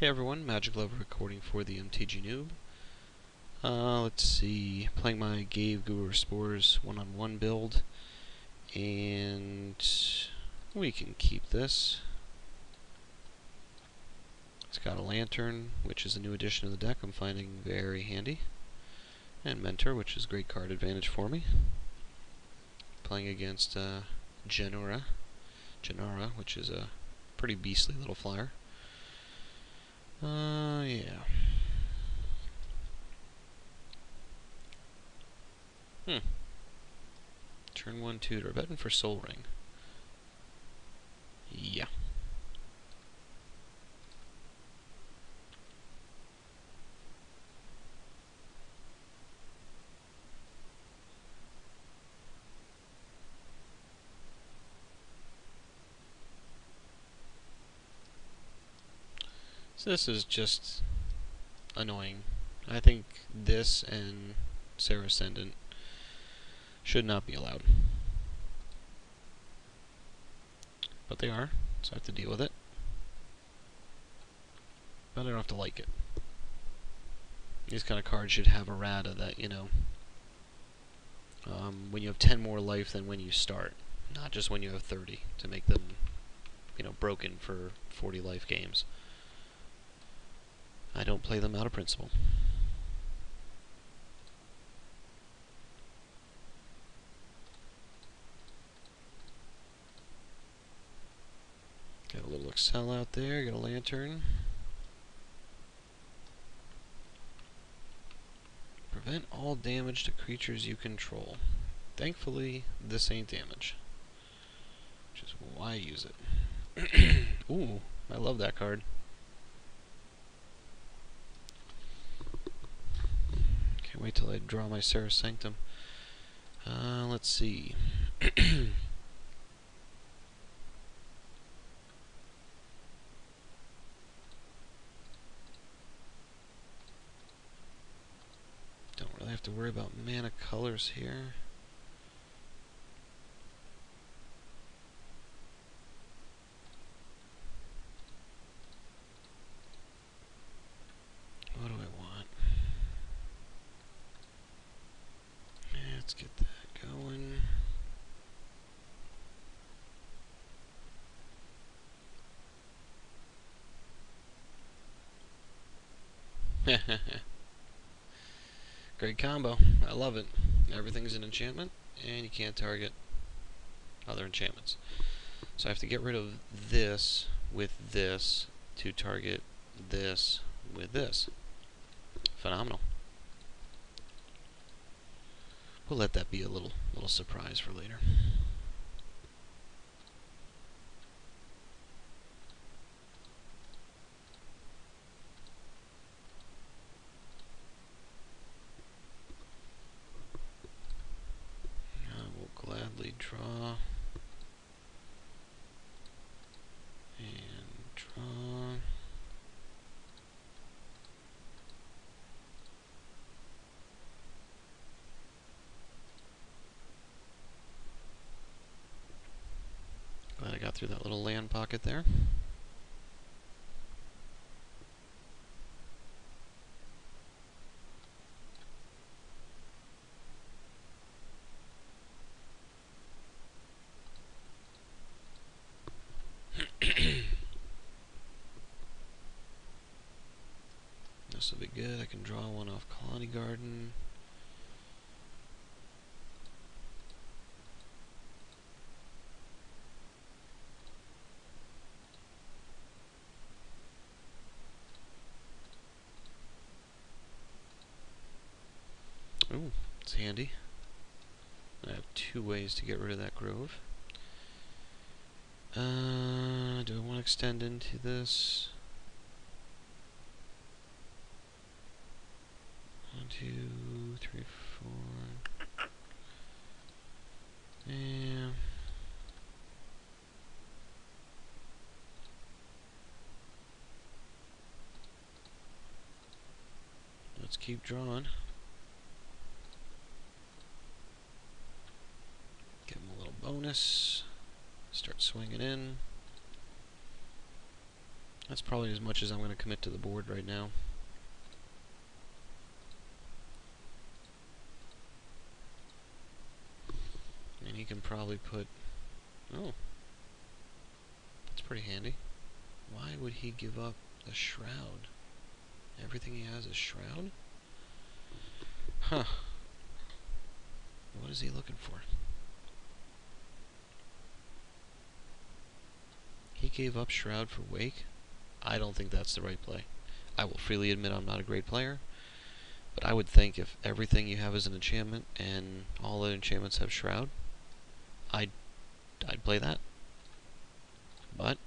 Hey everyone, Magic Lover recording for the MTG Noob. Let's see, playing my Ghave Guru Spores one-on-one build, and we can keep this. It's got a Lantern, which is a new addition to the deck I'm finding very handy, and Mentor, which is great card advantage for me. Playing against Jenara, which is a pretty beastly little flyer. Yeah. Turn 1 tutor. Betting for Soul Ring. Yeah. So this is just annoying. I think this and Sarah Ascendant should not be allowed. But they are, so I have to deal with it. But I don't have to like it. These kind of cards should have errata that, when you have 10 more life than when you start, not just when you have 30, to make them, broken for 40 life games. I don't play them out of principle. Got a little Excel out there, got a Lantern. Prevent all damage to creatures you control. Thankfully, this ain't damage, which is why I use it. Ooh, I love that card. Can't wait till I draw my Sarah Sanctum. Let's see. Don't really have to worry about mana colors here. What do I want? Let's get that going. Great combo. I love it. Everything's an enchantment, and you can't target other enchantments. So I have to get rid of this with this to target this with this. Phenomenal. We'll let that be a little surprise for later. I will gladly draw and draw. Glad I got through that little land pocket there. This will be good. I can draw one off Colony Garden. Ooh, it's handy. I have two ways to get rid of that grove. Do I want to extend into this? 1, 2, 3, 4. Yeah. Let's keep drawing. Give him a little bonus. Start swinging in. That's probably as much as I'm going to commit to the board right now. And he can probably put... Oh. That's pretty handy. Why would he give up the Shroud? Everything he has is Shroud? Huh. What is he looking for? He gave up Shroud for Wake? I don't think that's the right play. I will freely admit I'm not a great player, but I would think if everything you have is an enchantment and all the enchantments have Shroud, I'd play that. But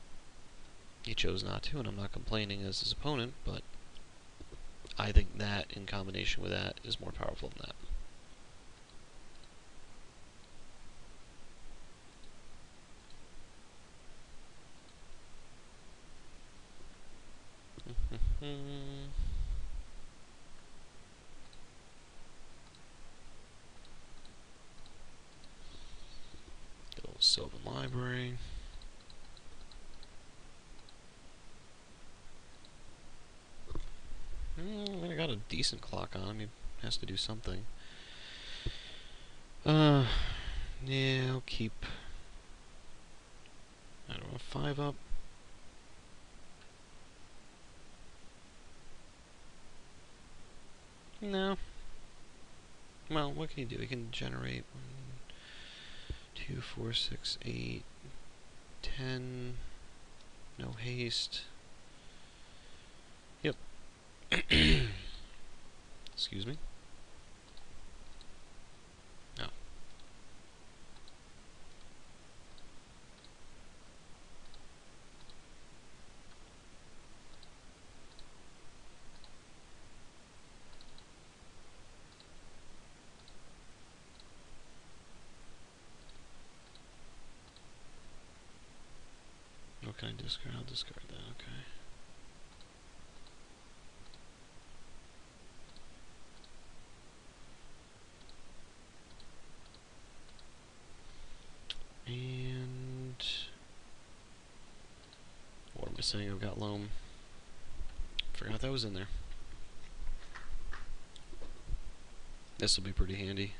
he chose not to, and I'm not complaining as his opponent, but I think that in combination with that is more powerful than that. Little Sylvan Library. I got a decent clock on him. He has to do something. Yeah, I'll keep... I don't know, 5 up. No. Well, what can he do? He can generate 1, 2, 4, 6, 8, 10. No haste. Yep. Excuse me. No. What can I discard? I'll discard that, okay. And... what am I saying? I've got loam. Forgot that was in there. This will be pretty handy.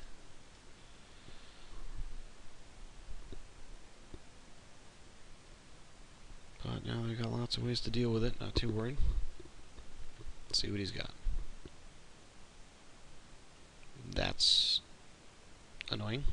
But now they've got lots of ways to deal with it. Not too worried. Let's see what he's got. That's annoying.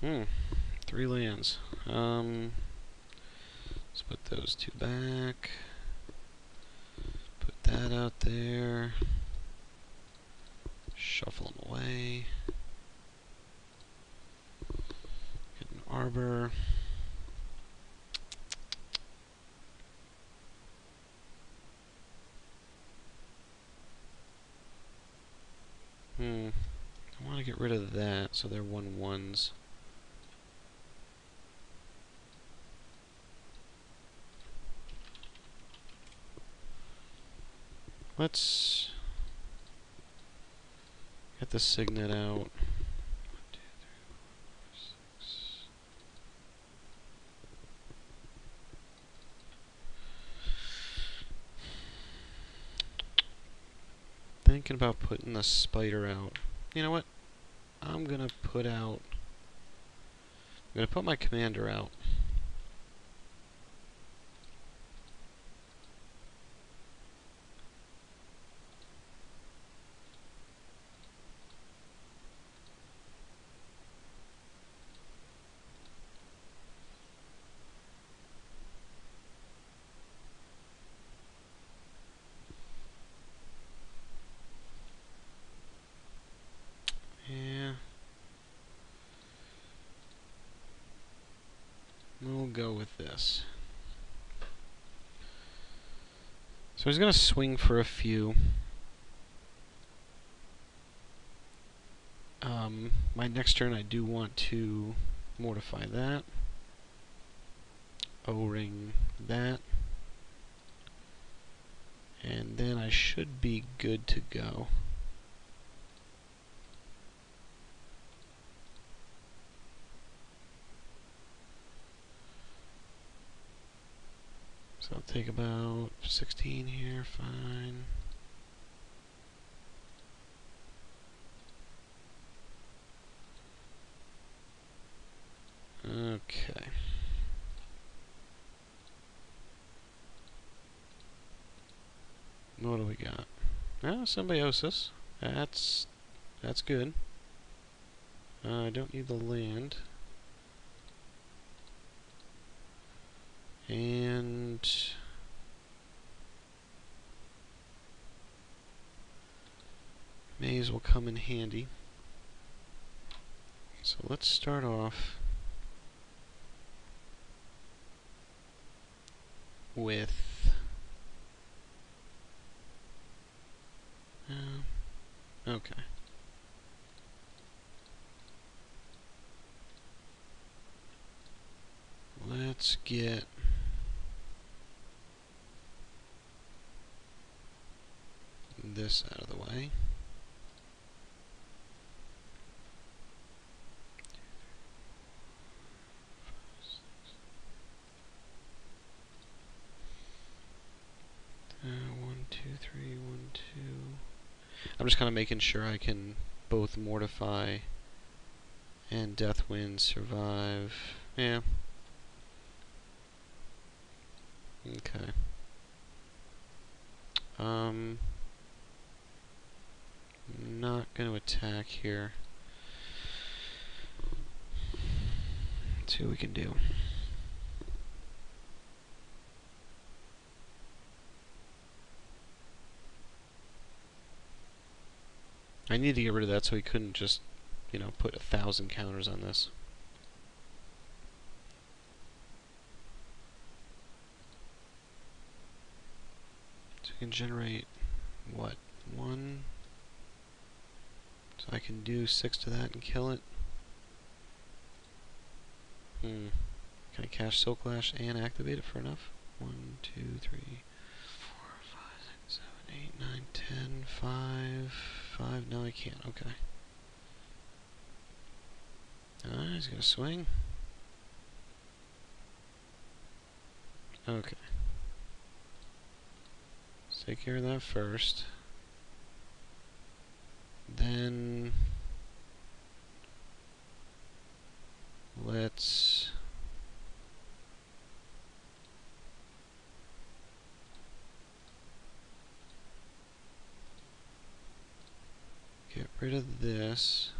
Hmm. 3 lands. Let's put those 2 back. Put that out there. Shuffle them away. Get an arbor. I want to get rid of that, so they're 1/1s. Let's get the signet out. 1, 2, 3, 4, 5, 6. Thinking about putting the spider out. You know what? I'm gonna put my commander out. Yeah. We'll go with this. So he's going to swing for a few. My next turn I do want to mortify that. O-ring that. And then I should be good to go. So I'll take about 16 here, fine. Okay. What do we got? Oh, symbiosis. That's good. I don't need the land. And maze will come in handy. So let's start off with okay. Let's get this out of the way. One, two, three, 1, 2. I'm just kind of making sure I can both mortify and Deathwind survive. Yeah. Okay. Not going to attack here. Let's see what we can do. I need to get rid of that so he couldn't just, you know, put 1,000 counters on this. So we can generate, what, 1? So I can do 6 to that and kill it. Can I cast Silk Lash and activate it for enough? 1, 2, 3, 4, 5, 6, 7, 8, 9, 10, 5. No, I can't. Okay. He's gonna swing. Okay. Let's take care of that first. Then let's get rid of this.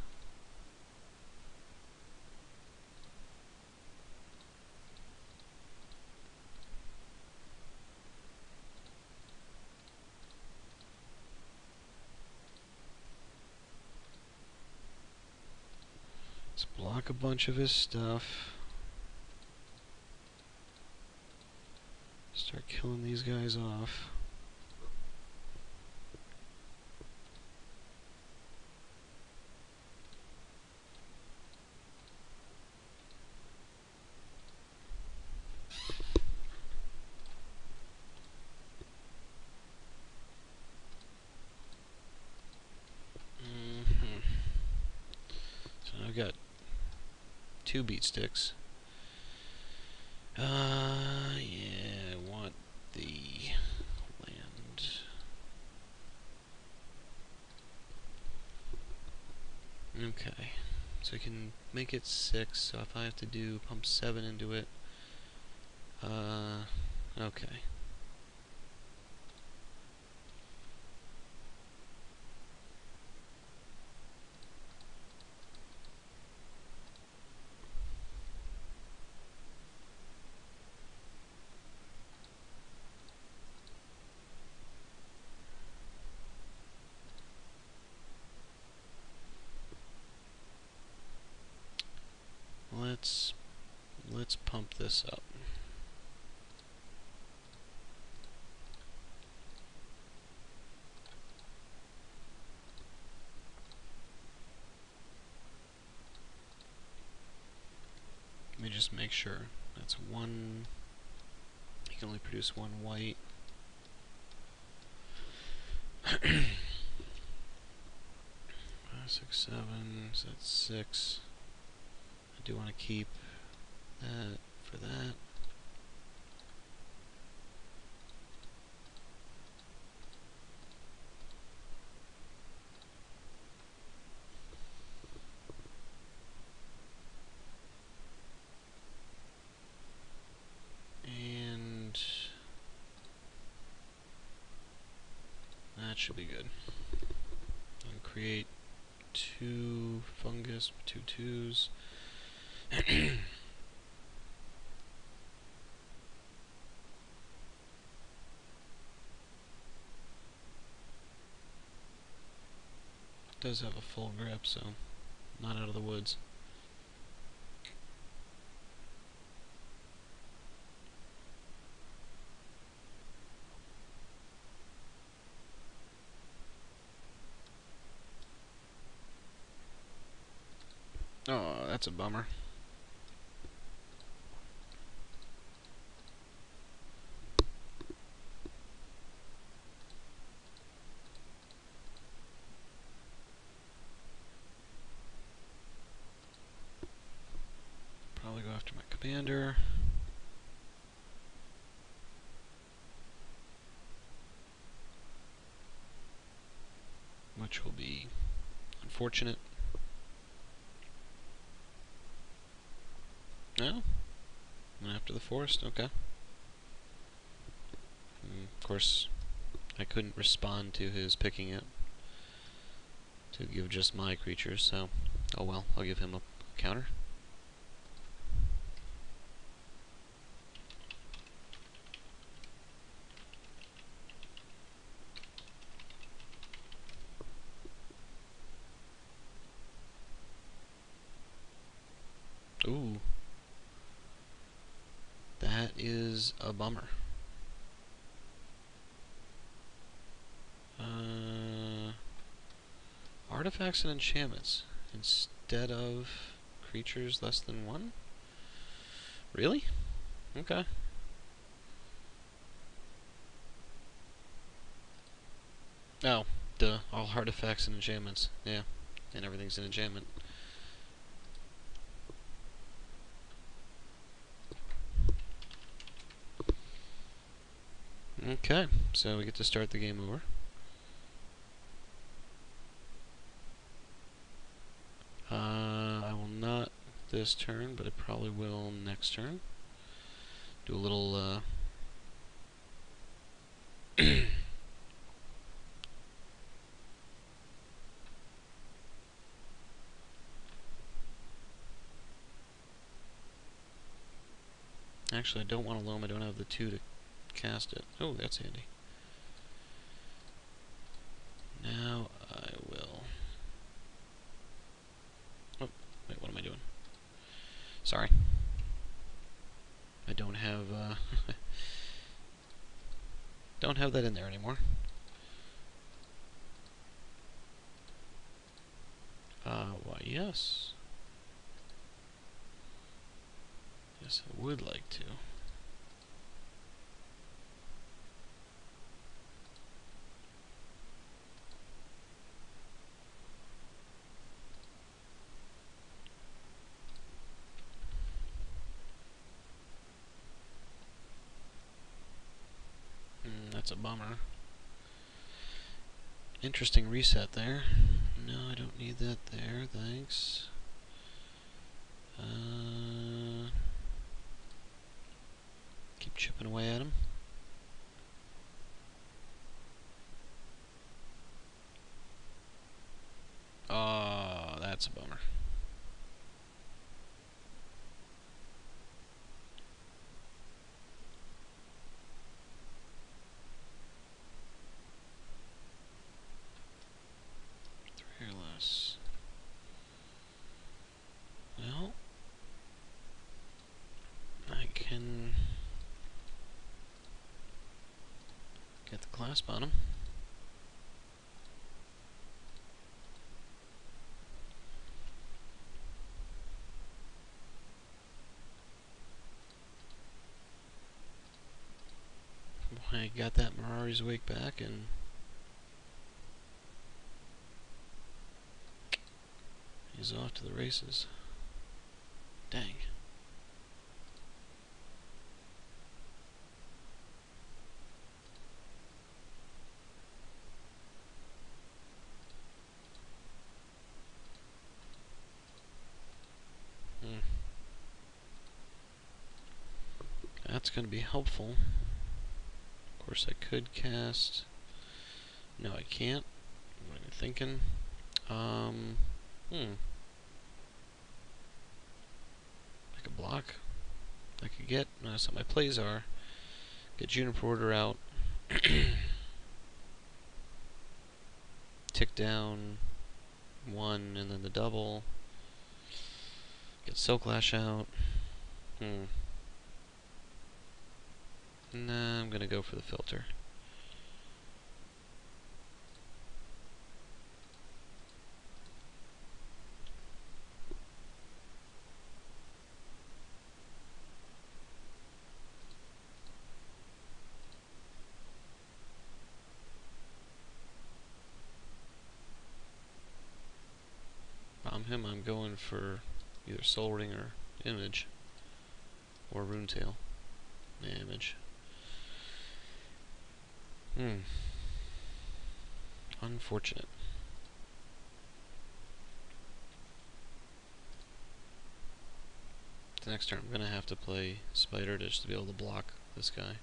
Let's block a bunch of his stuff. Start killing these guys off. So I've got 2 beat sticks. Yeah, I want the land. Okay, so I can make it 6, so if I have to do pump 7 into it, okay. Let's pump this up. just make sure. That's one. You can only produce one white. 5, 6, 7. So that's 6. I do want to keep that for that. And that should be good. I'll create 2 fungus, 2 2s. Does have a full grip, so not out of the woods. Oh, that's a bummer. Probably go after my commander. Which will be unfortunate. No? Went after the forest? Okay. Of course, I couldn't respond to his picking it to give just my creatures, so oh well, I'll give him a counter. Ooh. That is a bummer. Artifacts and enchantments instead of creatures less than 1? Really? Okay. Oh, duh. All artifacts and enchantments. Yeah. And everything's an enchantment. Okay, so we get to start the game over. I will not this turn, but I probably will next turn. Do a little, Actually, I don't want a loam. I don't have the 2 to cast it. Oh, that's handy. Now I will... Oh, wait, what am I doing? Sorry. I don't have, don't have that in there anymore. Why, yes. Yes, I would like to. That's a bummer. Interesting reset there. No, I don't need that there, thanks. Keep chipping away at him. Oh, that's a bummer. Less. Well, I can get the clasp on him. got that Mirari's Wake back, and he's off to the races. Dang. That's going to be helpful. Of course, I could cast. No, I can't. What am I thinking? I could block. I could get. That's what my plays are. Get Juniper Order out. Tick down 1 and then the double. Get Silklash out. Nah, I'm gonna go for the filter. Bomb him, I'm going for either Soul Ring or Image. Or Runetail. Image. Unfortunate. The next turn I'm gonna have to play Spider just to be able to block this guy.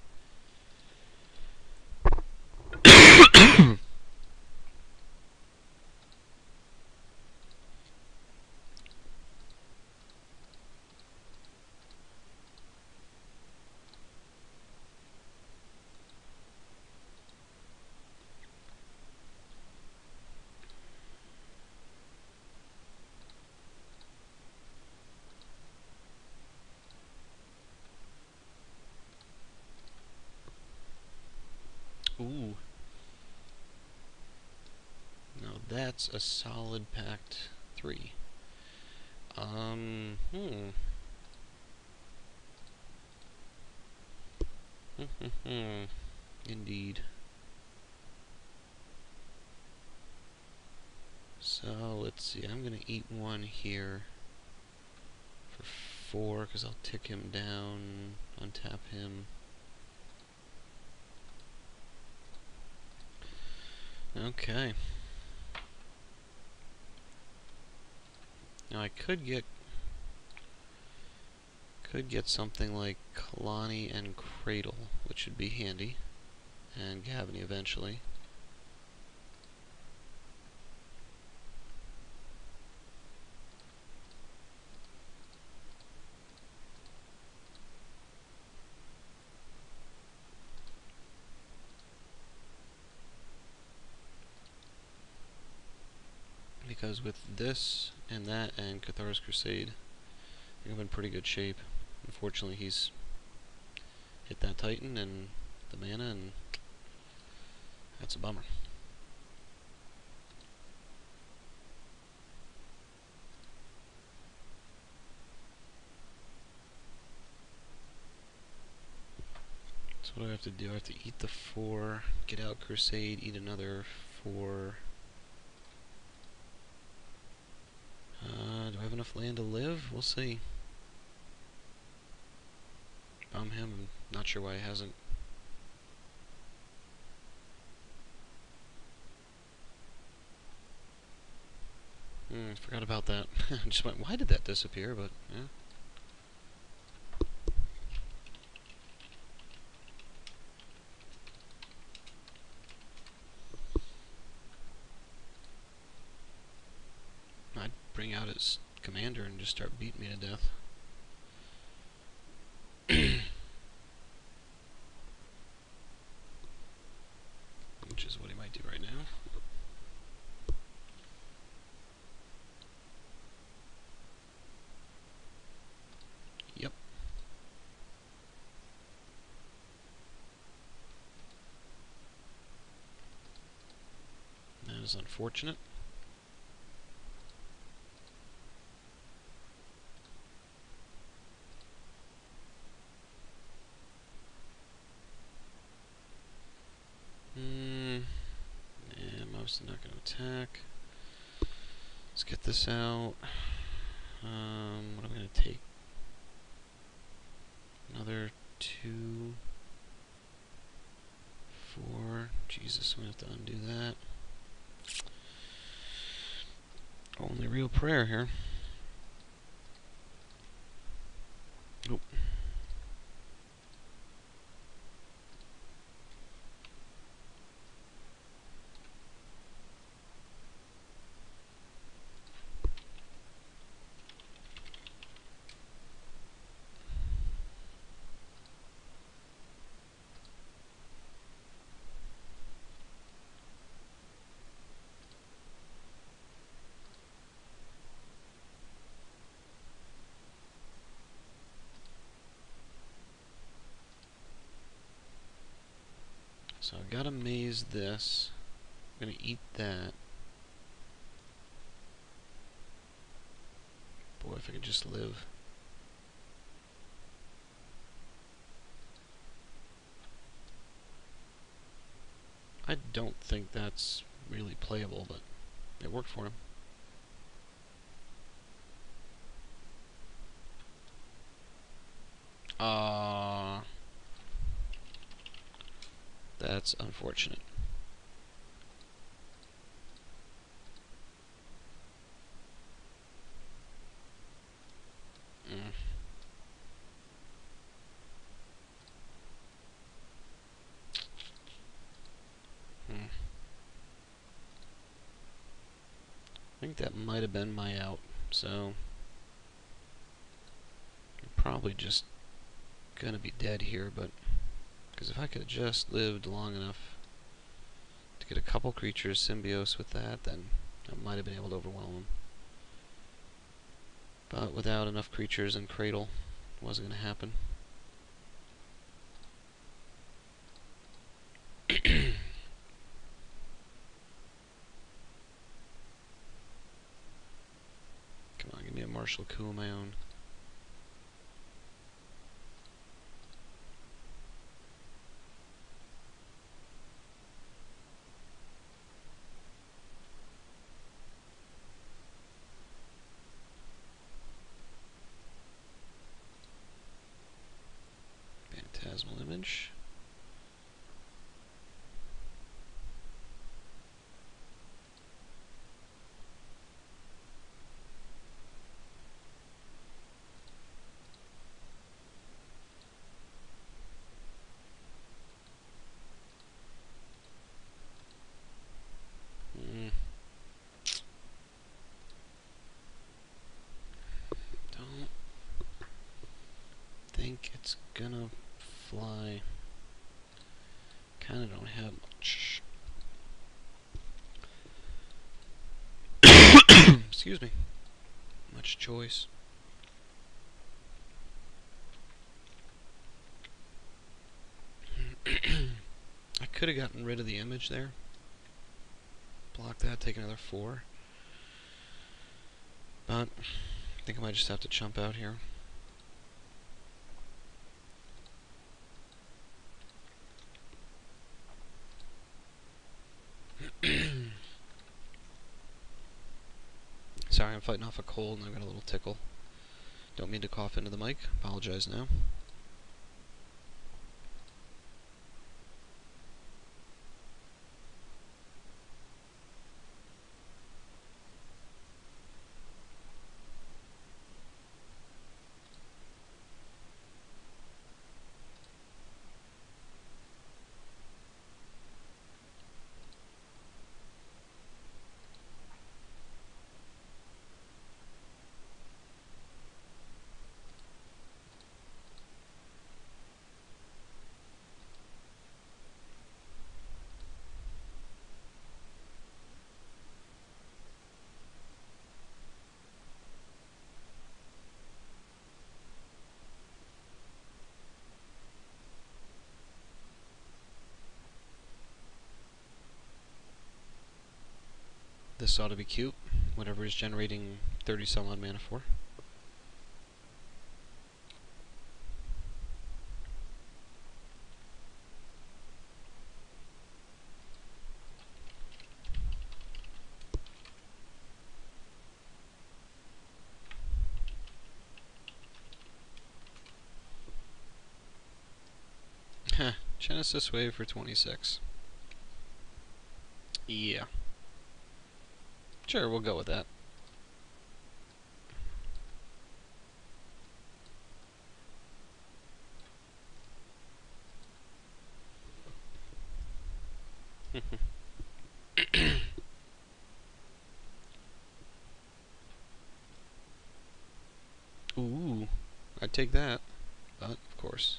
Ooh. Now that's a solid packed 3. Indeed. So, let's see. I'm gonna eat 1 here for 4, because I'll tick him down, untap him. Okay. Now I could get something like Kalani and Cradle, which would be handy, and Gavany eventually. Because with this and that and Cathar's Crusade, I think I'm in pretty good shape. Unfortunately, he's hit that Titan and the mana, and that's a bummer. So what do I have to do? I have to eat the 4, get out Crusade, eat another 4. Do I have enough land to live? We'll see. Bomb him, I'm not sure why he hasn't. Forgot about that. I just went, why did that disappear? But, yeah. I'd bring out his commander and just start beating me to death. Which is what he might do right now. Yep. That is unfortunate. attack. Let's get this out. What am I going to take? Another 2, 4. Jesus, I'm going to have to undo that. Only real prayer here. Nope. So I've got to maze this. I'm going to eat that. Boy, if I could just live. I don't think that's really playable, but it worked for him. That's unfortunate. Mm. Hmm. I think that might have been my out, so I'm probably just gonna be dead here, but because if I could have just lived long enough to get a couple creatures symbiosis with that, then I might have been able to overwhelm them. But without enough creatures and Cradle, it wasn't going to happen. Come on, give me a martial coup of my own. Phantasmal Image. Don't think it's gonna fly. Kinda don't have much. Excuse me. Much choice. I could have gotten rid of the image there. Block that, take another 4. But I think I might just have to chump out here. Sorry, I'm fighting off a cold and I've got a little tickle. Don't mean to cough into the mic. Apologize now. This ought to be cute. Whatever is generating 30 some odd mana for. Genesis Wave for 26. Yeah. Sure, we'll go with that. Ooh, I'd take that, but of course,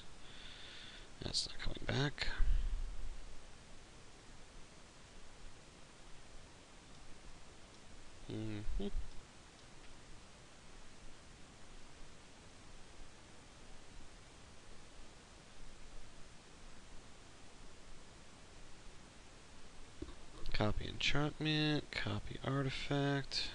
that's not coming back. Mm-hmm. Copy enchantment, copy artifact.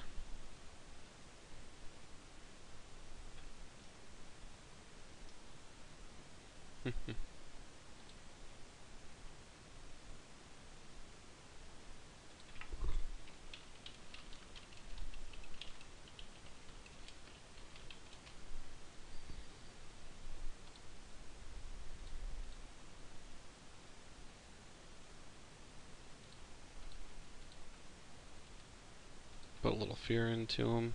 Put a little fear into him.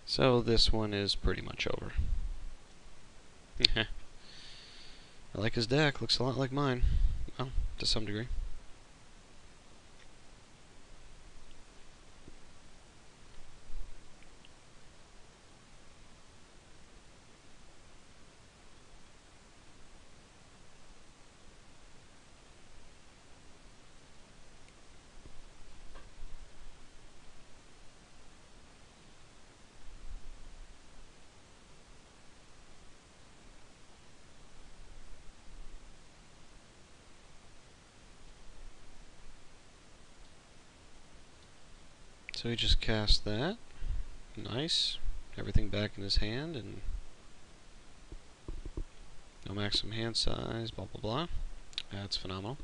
So this one is pretty much over. I like his deck. Looks a lot like mine. Well, to some degree. So he just cast that. Nice. Everything back in his hand, and no maximum hand size, blah blah blah. That's phenomenal.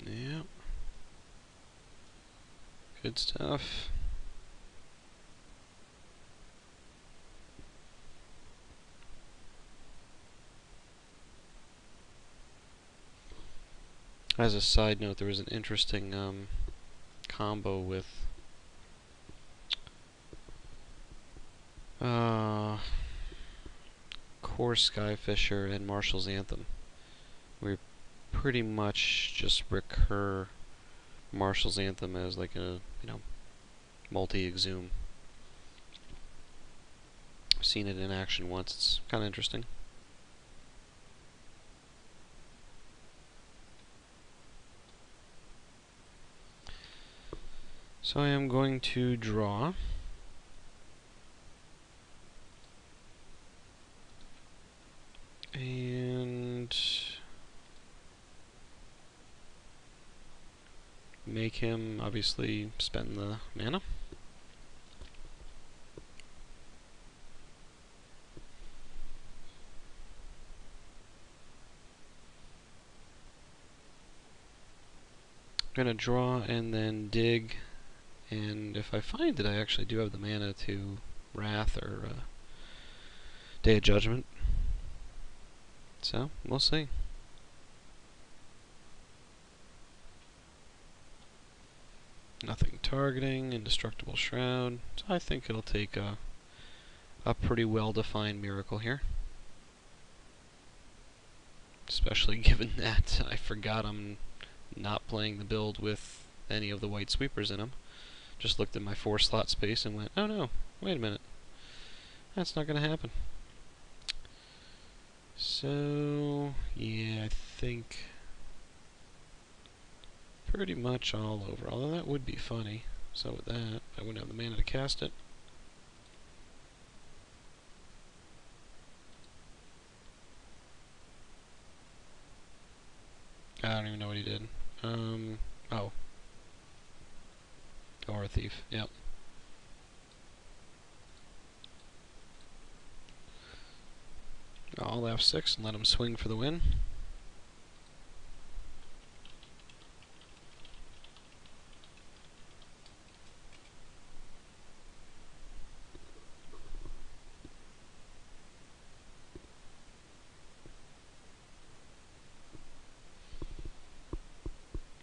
Yeah. Good stuff. As a side note, there was an interesting combo with Core Skyfisher and Marshall's Anthem. We pretty much just recur Marshall's Anthem as like a, multi-exhume. I've seen it in action once. It's kind of interesting. So I am going to draw. And make him obviously spend the mana. I'm gonna draw and then dig, and if I find it, I actually do have the mana to Wrath or Day of Judgment. So, we'll see. Nothing targeting, Indestructible Shroud. So I think it'll take a pretty well-defined miracle here. Especially given that I forgot I'm not playing the build with any of the white sweepers in them. Just looked at my 4 slot space and went, oh no, wait a minute. That's not going to happen. So, yeah, I think pretty much all over. Although that would be funny. So with that, I wouldn't have the mana to cast it. I don't even know what he did. Oh. Aura Thief, yep. I'll F6 and let him swing for the win.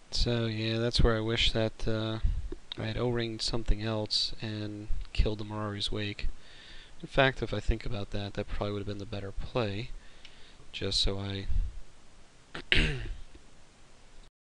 So yeah, that's where I wish that I had O-ringed something else and killed the Mirari's Wake. In fact, if I think about that, that probably would have been the better play. Just so I